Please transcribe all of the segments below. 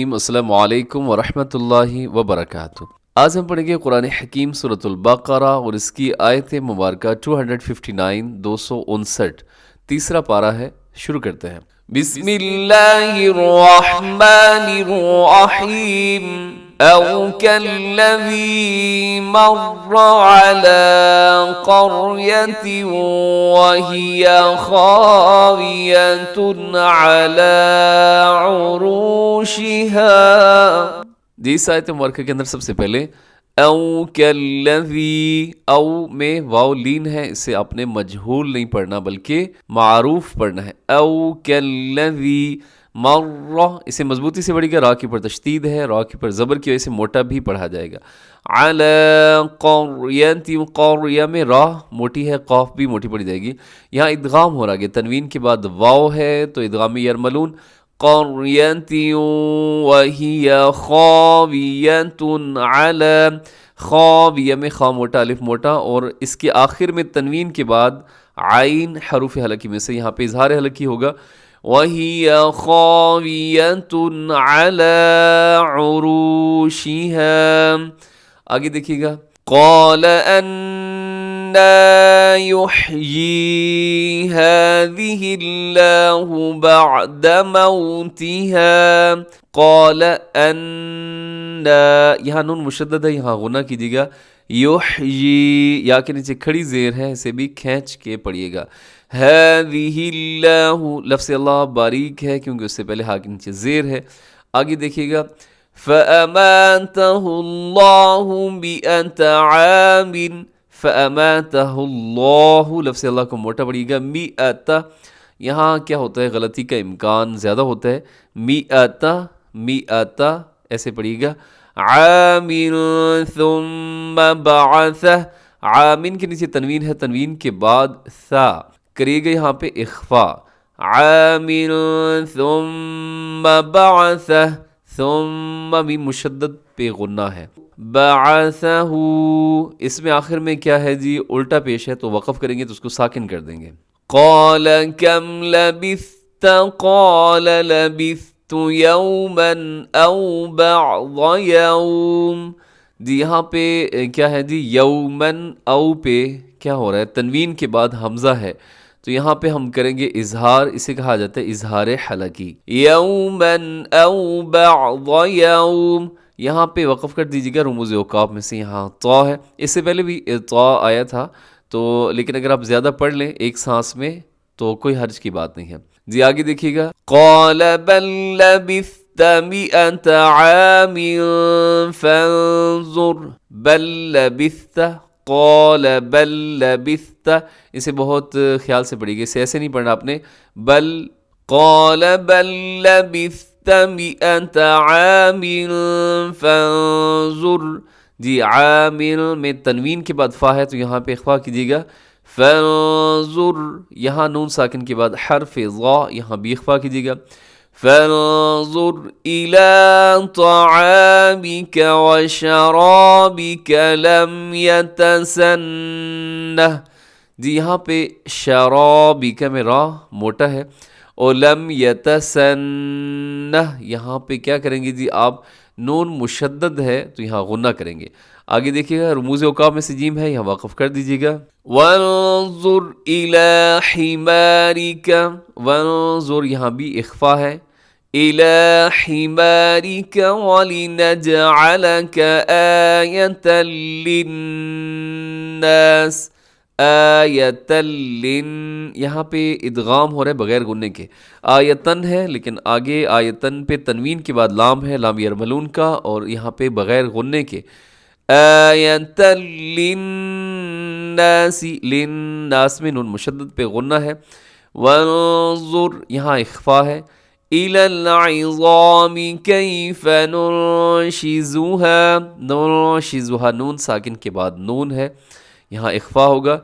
السلام علیکم ورحمۃ اللہ وبرکاتہ۔ آج ہم پڑھیں گے قرآن حکیم سورۃ البقرہ اور اس کی آیت مبارکہ 259 259 تیسرا پارہ ہے۔ شروع کرتے ہیں۔ بسم اللہ الرحمن الرحیم۔ او كالذي مر على قرية وهي خاوية على عروشها۔ اس آیت مبارکہ کے اندر سب سے پہلے او کالذی، او میں واو لین ہے، اسے آپ نے مجہول نہیں پڑھنا بلکہ معروف پڑھنا ہے۔ او کالذی مر، اسے مضبوطی سے پڑھے گا، را کی پر تشدید ہے، را کی پر زبر کی وجہ سے موٹا بھی پڑھا جائے گا۔ علی قریۃ، قریہ میں را موٹی ہے، قاف بھی موٹی پڑھی جائے گی۔ یہاں ادغام ہو رہا ہے، تنوین کے بعد واو ہے تو ادغام یرملون۔ قریۃ وہی خاویۃ علی، خاویہ میں خا موٹا الف موٹا، اور اس کے آخر میں تنوین کے بعد عین حروف حلقی میں سے یہاں پہ اظہار حلقی ہوگا۔ وَهِيَ خَاوِيَةٌ عَلَىٰ عُرُوشِهَا۔ آگے دیکھیے گا، قَالَ أَنَّىٰ يُحْيِي هَٰذِهِ اللَّهُ بَعْدَ مَوْتِهَا۔ قَالَ أَنَّىٰ، یہاں نون مشدد ہے، یہاں غنہ کیجیے گا۔ یحیی، یا کے نیچے کھڑی زیر ہے، اسے بھی کھینچ کے پڑھیے گا۔ هذه اللہ، لفظ اللہ باریک ہے کیونکہ اس سے پہلے ہا کے نیچے زیر ہے۔ آگے دیکھیے گا، فَأَمَاتَهُ اللَّهُ مِئَةَ عَامٍ، فَأَمَاتَهُ اللَّهُ، لفظ اللہ کو موٹا پڑھیے گا۔ مِئَةَ، یہاں کیا ہوتا ہے، غلطی کا امکان زیادہ ہوتا ہے، مِئَةَ ایسے پڑھیے گا۔ عَامٍ ثُمَّ بَعَثَهُ، عامن کے نیچے تنوین ہے، تنوین کے بعد ثا کریے گا یہاں پہ اخفا۔ عامل ثم بعثہ، ثم بھی مشدد پہ غنہ ہے۔ بعثہ، اس میں آخر میں کیا ہے جی، الٹا پیش ہے تو وقف کریں گے تو اس کو ساکن کر دیں گے۔ قال کم لبثت، قال لبثت یوما او بعض یوم۔ جی یہاں پہ کیا ہے جی، یومن او پہ کیا ہو رہا ہے، تنوین کے بعد حمزہ ہے تو یہاں پہ ہم کریں گے اظہار، اسے کہا جاتا ہے اظہار حلقی۔ یومن او بعض یوم، یہاں پہ وقف کر دیجیے گا، رموز اوقاف میں سے یہاں طا ہے، اس سے پہلے بھی طا آیا تھا تو، لیکن اگر آپ زیادہ پڑھ لیں ایک سانس میں تو کوئی حرج کی بات نہیں ہے۔ جی آگے دیکھیے گا، قال بل لبثت مئة عام فانظر، بل لبثت، قال بل لبثت، اسے بہت خیال سے پڑھیے گا، اسے ایسے نہیں پڑھنا آپ نے، بل قال بل لبثت مئة عام فانظر۔ جی عامل میں تنوین کے بعد فا ہے تو یہاں پہ اخفا کیجیے گا۔ فانظر، یہاں نون ساکن کے بعد حرف ضا، یہاں بھی اخفا کیجیے گا۔ فانظر إلى طعامك وشرابك لم يتسنه۔ جی یہاں پہ شرابک میں را موٹا ہے، اور لم یتسنہ، یہاں پہ کیا کریں گے جی آپ، نون مشدد ہے تو یہاں غنہ کریں گے۔ آگے دیکھیے گا، رموز اوقاف میں سے جیم ہے، یہاں واقف کر دیجیے گا۔ وانظر إلى حمارك، وانظر یہاں بھی اخفا ہے، إلى حمارك ولنجعلك آية للناس، آیتن لن، یہاں پہ ادغام ہو رہا ہے بغیر غننے کے، آیتن ہے لیکن آگے آیتن پہ تنوین کے بعد لام ہے، لام یرملون کا، اور یہاں پہ بغیر غننے کے، آیتن للناس، للناس میں نون مشدد پہ غنہ ہے۔ وانظر یہاں اخفا ہے، إلى العظام كيف ننشزها، ننشزها نون ساکن کے بعد نون ہے، یہاں اخفا ہوگا۔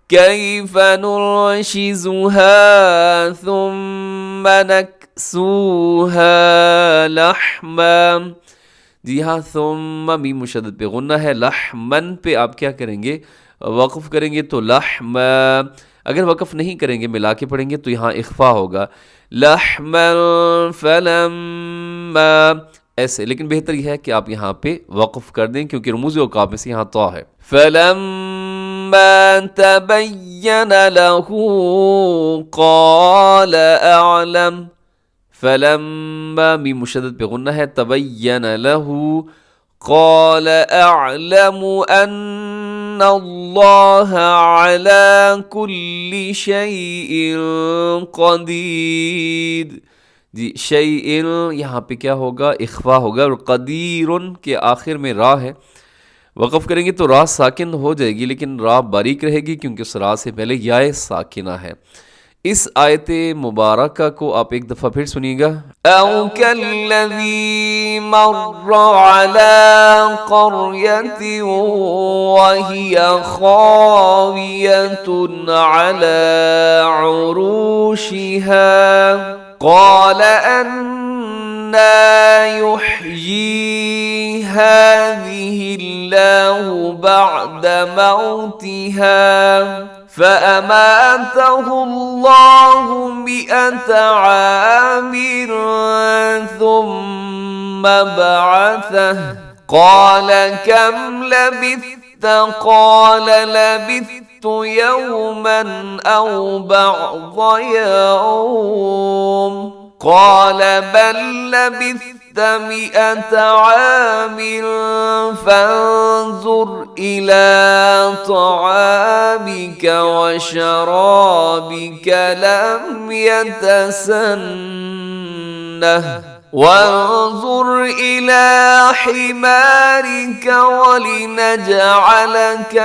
كيف ننشزها ثم نكسوها لحما، جی ہاں ثم بھی مشدد پہ غنہ ہے، لحمن پہ آپ کیا کریں گے، وقف کریں گے تو لحما، اگر وقف نہیں کریں گے ملا کے پڑھیں گے تو یہاں اخفا ہوگا۔ لحما فلما، ایسے، لیکن بہتر یہ ہے کہ آپ یہاں پہ وقف کر دیں کیونکہ رموز اوقاف میں سے یہاں طا ہے. فَلَمَّا تَبَيَّنَ لَهُ قَالَ أَعْلَمُ. فَلَمَّا میم مشدد پہ غنہ ہے، تَبَيَّنَ لَهُ قال اعلم ان اللہ علی کل شیء قدیر. جی شیء یہاں پہ کیا ہوگا؟ اخفا ہوگا، اور قدیر کے آخر میں را ہے. وقف کریں گے تو را ساکن ہو جائے گی، لیکن را باریک رہے گی کیونکہ اس را سے پہلے یائے ساکنہ ہے. اس آیت مبارکہ کو آپ ایک دفعہ پھر سنیے گا. او کالذی مر علی قریۃ وہی خاویۃ علی عروشها قال أنى يحيي هذه الله بعد موتها فأماته الله 100 عام ثم بعثه قال كم لبثت قال لبثت يوما أو بعض يوم قال بل لبثت 100 عام فانظر إلى طعامك وشرابك لم يتسنه وانظر إلى حمارك ولنجعلك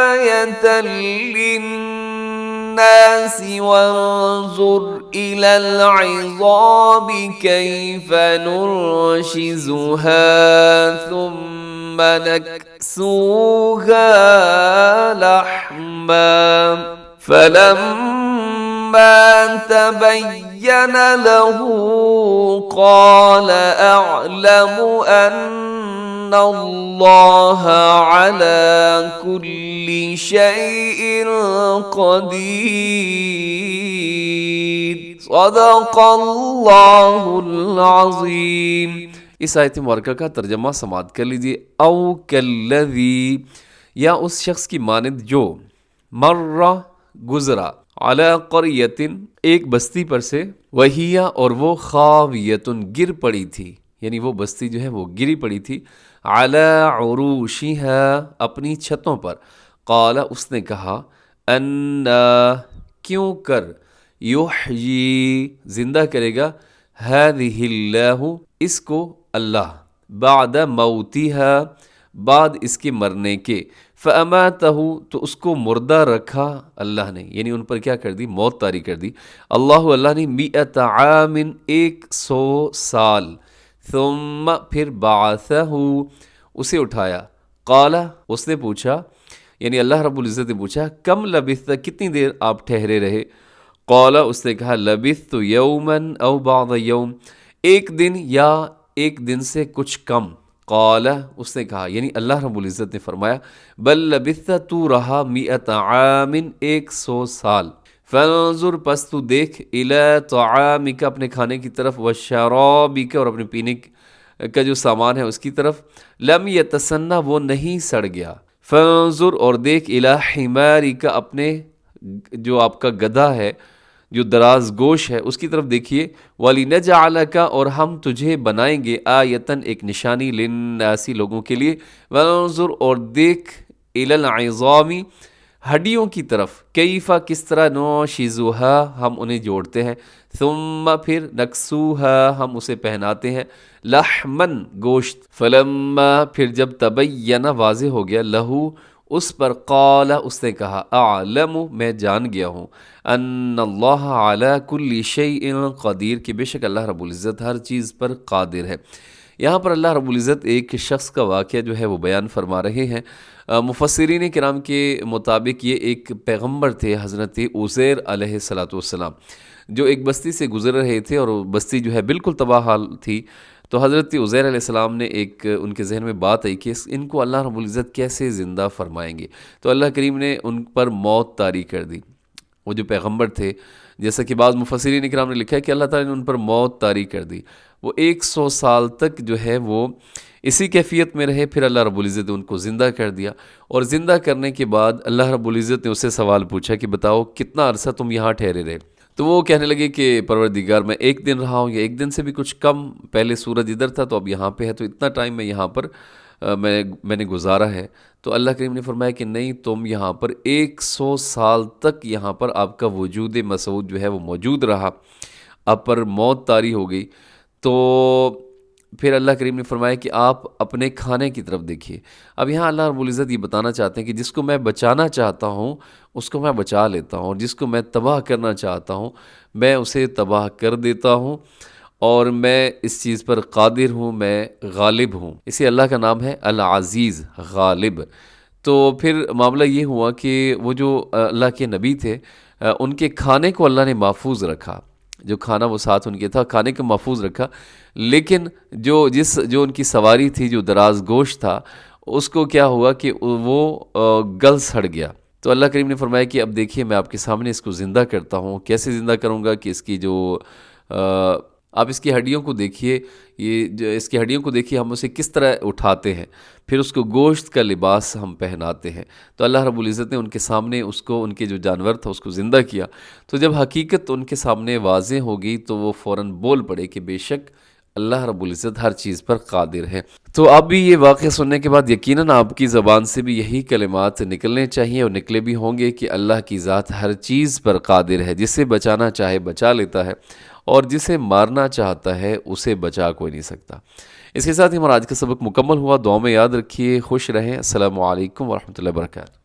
آية للناس وانظر إلى العظام كيف ننشزها ثم نكسوها لحما فلما تبين له قال أعلم أن الله على كل شيء قدير صدق اللہ العظیم. اس آیت مبارکہ کا ترجمہ سماعت کر لیجیے. او کالذی، یا اس شخص کی مانند جو مر گزرا، علی قریۃ ایک بستی پر سے، وہی اور وہ خاویۃ گر پڑی تھی، یعنی وہ بستی جو ہے وہ گری پڑی تھی، علی عروشها اپنی چھتوں پر. قال اس نے کہا، انا کیوں کر، یحیی زندہ کرے گا، ہذہ اللہ اس کو اللہ، بعد موتها بعد اس کے مرنے کے، فاماتہ تو اس کو مردہ رکھا اللہ نے، یعنی ان پر کیا کر دی؟ موت طاری کر دی. اللہ نے 100 عام 100 سال، ثم پھر بعثہ اسے اٹھایا، قال اس نے پوچھا، یعنی اللہ رب العزت نے پوچھا، کم لبثت کتنی دیر آپ ٹھہرے رہے؟ قال اس نے کہا، لبثت یوما او بعض یوم ایک دن یا ایک دن سے کچھ کم. قال اس نے کہا، یعنی اللہ رب العزت نے فرمایا، بل لبثت تو رہا 100 عام 100 سال. فانظر پس تو دیکھ، الی طعامک اپنے کھانے کی طرف، وشرابک اور اپنے پینے کا جو سامان ہے اس کی طرف، لم یتسنہ وہ نہیں سڑ گیا. فانظر اور دیکھ، الی حمارک اپنے جو آپ کا گدھا ہے جو دراز گوش ہے اس کی طرف دیکھیے، وَلِنَجْعَلَكَ اور ہم تجھے بنائیں گے، آیتاً ایک نشانی، لِلنَّاسِ لوگوں کے لیے، وَانظُرْ اور دیکھ، إِلَى الْعِظَامِ ہڈیوں کی طرف، کیفَ کس طرح، نُنشِزُهَا ہم انہیں جوڑتے ہیں، ثُمَّ پھر نَكْسُوهَا ہم اسے پہناتے ہیں، لَحْمًا گوشت، فَلَمَّا پھر جب تَبَيَّنَ واضح ہو گیا، لَهُ اس پر، قال اس نے کہا، اعلم میں جان گیا ہوں، ان اللہ علی کل شیء قدیر کہ بے شک اللہ رب العزت ہر چیز پر قادر ہے. یہاں پر اللہ رب العزت ایک شخص کا واقعہ جو ہے وہ بیان فرما رہے ہیں. مفسرین کرام کے مطابق یہ ایک پیغمبر تھے، حضرت عزیر علیہ السلام، جو ایک بستی سے گزر رہے تھے اور وہ بستی جو ہے بالکل تباہ حال تھی. تو حضرت عزیر علیہ السلام نے ایک ان کے ذہن میں بات آئی کہ ان کو اللہ رب العزت کیسے زندہ فرمائیں گے. تو اللہ کریم نے ان پر موت طاری کر دی. وہ جو پیغمبر تھے، جیسا کہ بعض مفسرین کرام نے لکھا ہے کہ اللہ تعالیٰ نے ان پر موت طاری کر دی. وہ 100 سال تک جو ہے وہ اسی کیفیت میں رہے. پھر اللہ رب العزت نے ان کو زندہ کر دیا، اور زندہ کرنے کے بعد اللہ رب العزت نے اس سے سوال پوچھا کہ بتاؤ کتنا عرصہ تم یہاں ٹھہرے رہے؟ تو وہ کہنے لگے کہ پروردگار میں 1 دن رہا ہوں یا 1 دن سے بھی کچھ کم، پہلے سورج ادھر تھا تو اب یہاں پہ ہے، تو اتنا ٹائم میں یہاں پر میں نے گزارا ہے. تو اللہ کریم نے فرمایا کہ نہیں، تم یہاں پر 100 سال تک یہاں پر آپ کا وجود مسعود جو ہے وہ موجود رہا، آپ پر موت طاری ہو گئی. تو پھر اللہ کریم نے فرمایا کہ آپ اپنے کھانے کی طرف دیکھیے. اب یہاں اللہ رب العزت یہ بتانا چاہتے ہیں کہ جس کو میں بچانا چاہتا ہوں اس کو میں بچا لیتا ہوں، اور جس کو میں تباہ کرنا چاہتا ہوں میں اسے تباہ کر دیتا ہوں، اور میں اس چیز پر قادر ہوں، میں غالب ہوں. اسی اللہ کا نام ہے العزیز، غالب. تو پھر معاملہ یہ ہوا کہ وہ جو اللہ کے نبی تھے، ان کے کھانے کو اللہ نے محفوظ رکھا، جو کھانا وہ ساتھ ان کے تھا کھانے کو محفوظ رکھا، لیکن جو ان کی سواری تھی، جو دراز گوشت تھا، اس کو کیا ہوا کہ وہ گل سڑ گیا. تو اللہ کریم نے فرمایا کہ اب دیکھیے میں آپ کے سامنے اس کو زندہ کرتا ہوں. کیسے زندہ کروں گا کہ اس کی جو آپ اس کی ہڈیوں کو دیکھیے، یہ جو اس کی ہڈیوں کو دیکھیے، ہم اسے کس طرح اٹھاتے ہیں، پھر اس کو گوشت کا لباس ہم پہناتے ہیں. تو اللہ رب العزت نے ان کے سامنے اس کو، ان کے جو جانور تھا اس کو زندہ کیا. تو جب حقیقت ان کے سامنے واضح ہو گئی تو وہ فوراً بول پڑے کہ بے شک اللہ رب العزت ہر چیز پر قادر ہے. تو اب بھی یہ واقعہ سننے کے بعد یقیناً آپ کی زبان سے بھی یہی کلمات نکلنے چاہیے، اور نکلے بھی ہوں گے کہ اللہ کی ذات ہر چیز پر قادر ہے، جسے بچانا چاہے بچا لیتا ہے، اور جسے مارنا چاہتا ہے اسے بچا کوئی نہیں سکتا. اس کے ساتھ ہی ہمارا آج کا سبق مکمل ہوا. دعاؤں میں یاد رکھیے. خوش رہیں. السلام علیکم ورحمۃ اللہ وبرکاتہ.